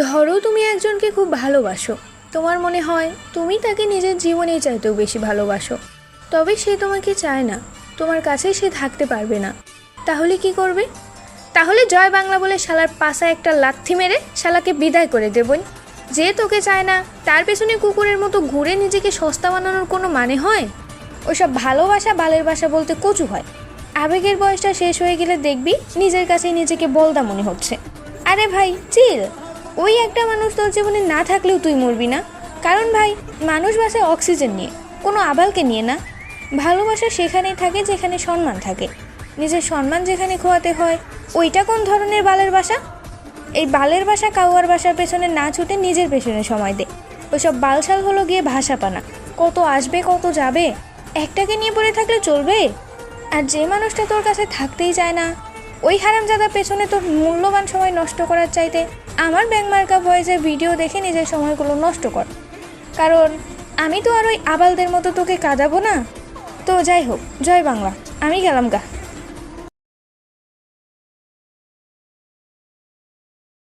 ধরো তুমি একজনকে খুব ভালোবাসো, তোমার মনে হয় তুমি তাকে নিজের জীবনের চাইতেও বেশি ভালোবাসো, তবে সে তোমাকে চায় না, তোমার কাছে সে থাকতে পারবে না। তাহলে কি করবে? তাহলে জয় বাংলা বলে শালার পাশায় একটা লাথি মেরে শালাকে বিদায় করে দেবই। যে তোকে চায় না তার পেছনে কুকুরের মতো ঘুরে নিজেকে সস্তা বানানোর কোনো মানে হয়? ওইসব ভালোবাসা বালের বাসা বলতে কচু হয়। আবেগের বয়সটা শেষ হয়ে গেলে দেখবি নিজের কাছেই নিজেকে বলদা মনে হচ্ছে। আরে ভাই চিল, ওই একটা মানুষ তোর জীবনে না থাকলেও তুই মরবি না। কারণ ভাই, মানুষ বাসে অক্সিজেন নিয়ে, কোনো আবালকে নিয়ে না। ভালোবাসা সেখানেই থাকে যেখানে সম্মান থাকে। নিজের সম্মান যেখানে খোয়াতে হয়, ওইটা কোন ধরনের বালের বাসা? এই বালের বাসা কাউয়ার বাসার পেছনে না ছুটে নিজের পেছনে সময় দে। ওইসব বালছাল হলো গিয়ে ভাষাপানা, কত আসবে কত যাবে, একটাকে নিয়ে পড়ে থাকলে চলবে? আর যে মানুষটা তোর কাছে থাকতেই চায় না, ওই হারামজাদার পেছনে তোর মূল্যবান সময় নষ্ট করার চাইতে আমার ব্যাংমার্কা ভয়েসের ভিডিও দেখে নিজের সময়গুলো নষ্ট কর। কারণ আমি তো আর ওই আবালদের মতো তোকে কাঁদাবো না। তো যাই হোক, জয় বাংলা, আমি গেলাম গা।